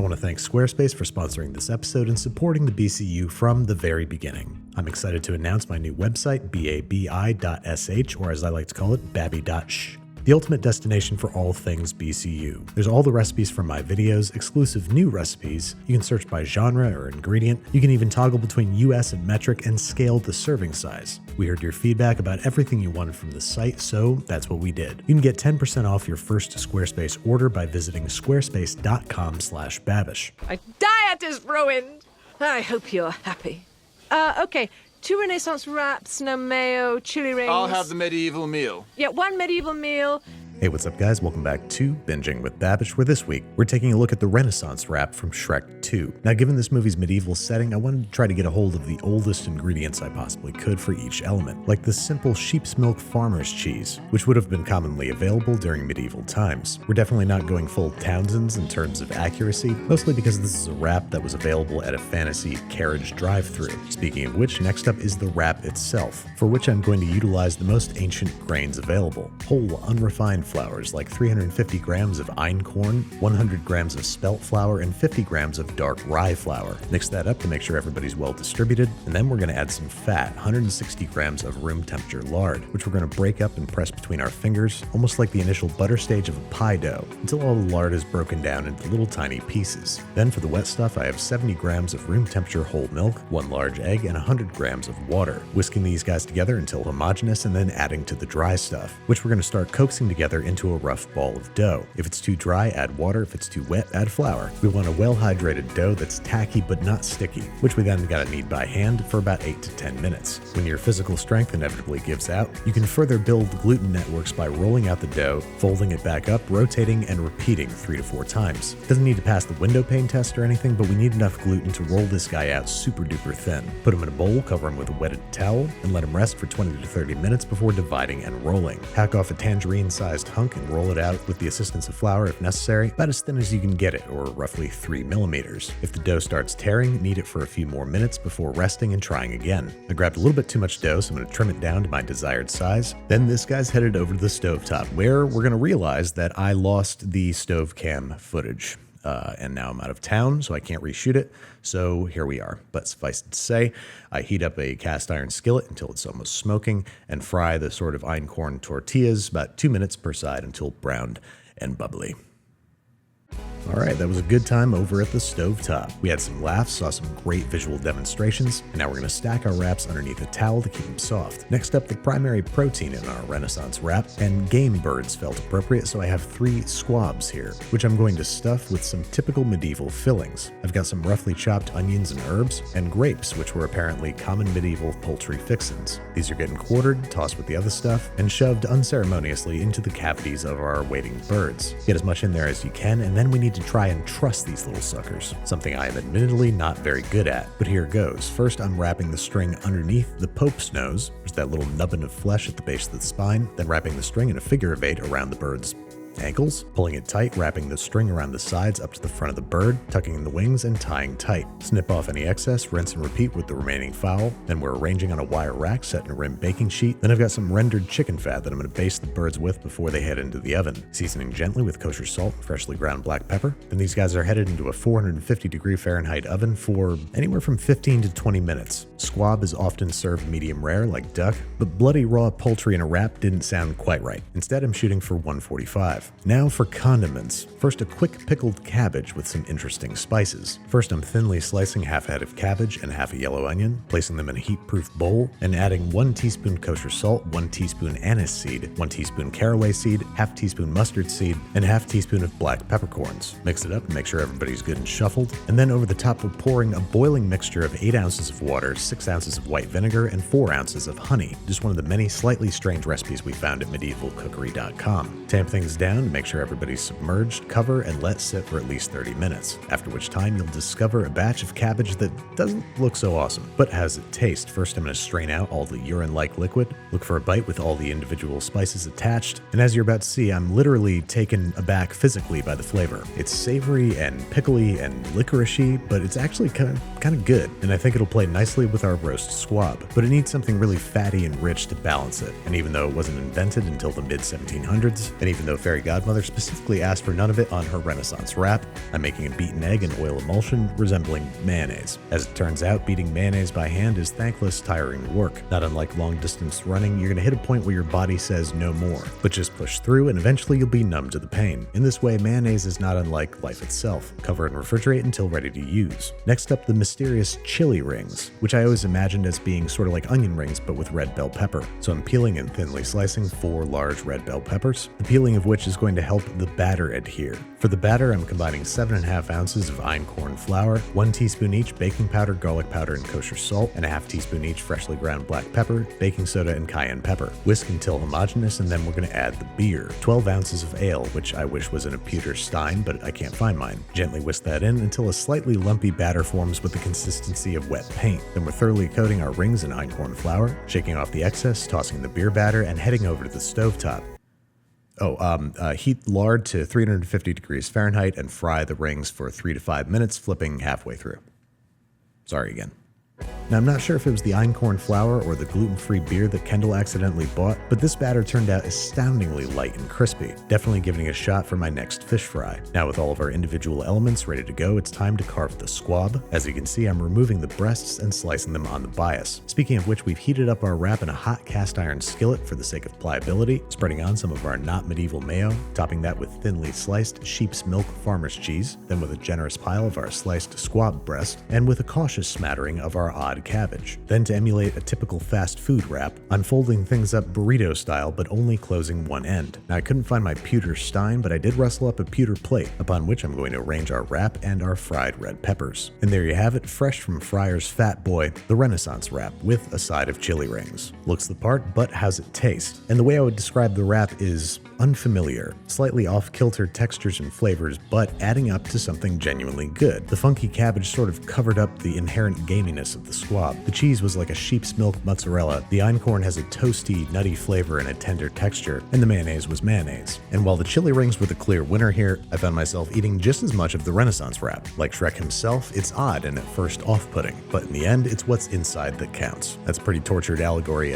I want to thank Squarespace for sponsoring this episode and supporting the BCU from the very beginning. I'm excited to announce my new website, babi.sh, or as I like to call it, babi.sh. The ultimate destination for all things BCU. There's all the recipes from my videos, exclusive new recipes. You can search by genre or ingredient. You can even toggle between US and metric and scale the serving size. We heard your feedback about everything you wanted from the site, so that's what we did. You can get 10% off your first Squarespace order by visiting squarespace.com/Babish. My diet is ruined. I hope you're happy. Okay. 2 Renaissance wraps, no mayo, chili rings. I'll have the medieval meal. Yeah, 1 medieval meal. Hey, what's up guys? Welcome back to Binging with Babish, where this week we're taking a look at the Renaissance wrap from Shrek 2. Now, given this movie's medieval setting, I wanted to try to get a hold of the oldest ingredients I possibly could for each element, like the simple sheep's milk farmer's cheese, which would have been commonly available during medieval times. We're definitely not going full Townsend's in terms of accuracy, mostly because this is a wrap that was available at a fantasy carriage drive-thru. Speaking of which, next up is the wrap itself, for which I'm going to utilize the most ancient grains available. Whole, unrefined flours like 350 grams of einkorn, 100 grams of spelt flour, and 50 grams of dark rye flour. Mix that up to make sure everybody's well distributed, and then we're going to add some fat, 160 grams of room temperature lard, which we're going to break up and press between our fingers, almost like the initial butter stage of a pie dough, until all the lard is broken down into little tiny pieces. Then for the wet stuff, I have 70 grams of room temperature whole milk, 1 large egg, and 100 grams of water. Whisking these guys together until homogeneous, and then adding to the dry stuff, which we're going to start coaxing together into a rough ball of dough. If it's too dry, add water. If it's too wet, add flour. We want a well-hydrated dough that's tacky but not sticky, which we then gotta knead by hand for about 8 to 10 minutes. When your physical strength inevitably gives out, you can further build gluten networks by rolling out the dough, folding it back up, rotating, and repeating 3 to 4 times. Doesn't need to pass the window pane test or anything, but we need enough gluten to roll this guy out super duper thin. Put him in a bowl, cover him with a wetted towel, and let him rest for 20 to 30 minutes before dividing and rolling. Hack off a tangerine-sized hunk and roll it out with the assistance of flour if necessary, about as thin as you can get it, or roughly 3 millimeters. If the dough starts tearing, knead it for a few more minutes before resting and trying again. I grabbed a little bit too much dough, so I'm going to trim it down to my desired size. Then this guy's headed over to the stovetop, where we're going to realize that I lost the stove cam footage. And now I'm out of town, so I can't reshoot it. So here we are. But suffice it to say, I heat up a cast iron skillet until it's almost smoking and fry the sort of einkorn tortillas about 2 minutes per side until browned and bubbly. Alright, that was a good time over at the stovetop. We had some laughs, saw some great visual demonstrations, and now we're going to stack our wraps underneath a towel to keep them soft. Next up, the primary protein in our Renaissance wrap, and game birds felt appropriate, so I have 3 squabs here, which I'm going to stuff with some typical medieval fillings. I've got some roughly chopped onions and herbs, and grapes, which were apparently common medieval poultry fixins. These are getting quartered, tossed with the other stuff, and shoved unceremoniously into the cavities of our waiting birds. Get as much in there as you can, and then we need to try and truss these little suckers, something I am admittedly not very good at, but here goes. First, I'm wrapping the string underneath the Pope's nose, there's that little nubbin of flesh at the base of the spine, then wrapping the string in a figure of 8 around the bird's ankles, pulling it tight, wrapping the string around the sides up to the front of the bird, tucking in the wings and tying tight. Snip off any excess, rinse and repeat with the remaining fowl. Then we're arranging on a wire rack set in a rim baking sheet. Then I've got some rendered chicken fat that I'm going to baste the birds with before they head into the oven, seasoning gently with kosher salt and freshly ground black pepper. Then these guys are headed into a 450-degree Fahrenheit oven for anywhere from 15 to 20 minutes. Squab is often served medium rare like duck, but bloody raw poultry in a wrap didn't sound quite right. Instead, I'm shooting for 145. Now for condiments. First, a quick pickled cabbage with some interesting spices. First, I'm thinly slicing half a head of cabbage and half a yellow onion, placing them in a heat-proof bowl, and adding 1 teaspoon kosher salt, 1 teaspoon anise seed, 1 teaspoon caraway seed, half teaspoon mustard seed, and half teaspoon of black peppercorns. Mix it up and make sure everybody's good and shuffled. And then over the top, we're pouring a boiling mixture of 8 ounces of water, 6 ounces of white vinegar, and 4 ounces of honey. Just one of the many slightly strange recipes we found at medievalcookery.com. Tamp things down to make sure everybody's submerged, cover, and let sit for at least 30 minutes, after which time you'll discover a batch of cabbage that doesn't look so awesome, but has a taste. First, I'm going to strain out all the urine-like liquid, look for a bite with all the individual spices attached, and as you're about to see, I'm literally taken aback physically by the flavor. It's savory and pickly and licoricey, but it's actually kind of good, and I think it'll play nicely with our roast squab, but it needs something really fatty and rich to balance it. And even though it wasn't invented until the mid-1700s, and even though fairy fairy godmother specifically asked for none of it on her Renaissance wrap. I'm making a beaten egg and oil emulsion resembling mayonnaise. As it turns out, beating mayonnaise by hand is thankless, tiring work. Not unlike long-distance running, you're going to hit a point where your body says no more, but just push through and eventually you'll be numb to the pain. In this way, mayonnaise is not unlike life itself. Cover and refrigerate until ready to use. Next up, the mysterious chili rings, which I always imagined as being sort of like onion rings but with red bell pepper. So I'm peeling and thinly slicing 4 large red bell peppers, the peeling of which is going to help the batter adhere. For the batter, I'm combining 7.5 ounces of einkorn flour, 1 teaspoon each baking powder, garlic powder, and kosher salt, and a half teaspoon each freshly ground black pepper, baking soda, and cayenne pepper. Whisk until homogeneous, and then we're going to add the beer. 12 ounces of ale, which I wish was in a pewter stein, but I can't find mine. Gently whisk that in until a slightly lumpy batter forms with the consistency of wet paint. Then we're thoroughly coating our rings in einkorn flour, shaking off the excess, tossing the beer batter, and heading over to the stovetop. Heat lard to 350 degrees Fahrenheit and fry the rings for 3 to 5 minutes, flipping halfway through. Sorry again. Now, I'm not sure if it was the einkorn flour or the gluten-free beer that Kendall accidentally bought, but this batter turned out astoundingly light and crispy, definitely giving it a shot for my next fish fry. Now, with all of our individual elements ready to go, it's time to carve the squab. As you can see, I'm removing the breasts and slicing them on the bias. Speaking of which, we've heated up our wrap in a hot cast iron skillet for the sake of pliability, spreading on some of our not medieval mayo, topping that with thinly sliced sheep's milk farmer's cheese, then with a generous pile of our sliced squab breast, and with a cautious smattering of our odd cabbage. Then, to emulate a typical fast food wrap, I'm folding things up burrito style but only closing one end. Now, I couldn't find my pewter stein, but I did rustle up a pewter plate, upon which I'm going to arrange our wrap and our fried red peppers. And there you have it, fresh from Friar's Fat Boy, the Renaissance wrap with a side of chili rings. Looks the part, but how's it taste? And the way I would describe the wrap is unfamiliar, slightly off-kilter textures and flavors, but adding up to something genuinely good. The funky cabbage sort of covered up the inherent gaminess of the squab. The cheese was like a sheep's milk mozzarella, the einkorn has a toasty, nutty flavor and a tender texture, and the mayonnaise was mayonnaise. And while the chili rings were the clear winner here, I found myself eating just as much of the Renaissance wrap. Like Shrek himself, it's odd and at first off-putting, but in the end, it's what's inside that counts. That's a pretty tortured allegory.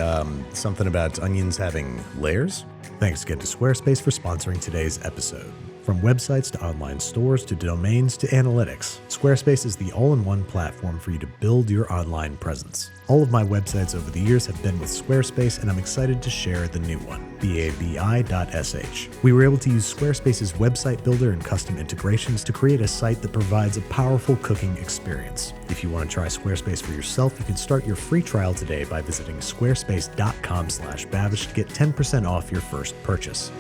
Something about onions having layers? Thanks again to Squarespace for sponsoring today's episode. From websites to online stores to domains to analytics, Squarespace is the all-in-one platform for you to build your online presence. All of my websites over the years have been with Squarespace, and I'm excited to share the new one, babi.sh. We were able to use Squarespace's website builder and custom integrations to create a site that provides a powerful cooking experience. If you want to try Squarespace for yourself, you can start your free trial today by visiting squarespace.com/Babish to get 10% off your first purchase.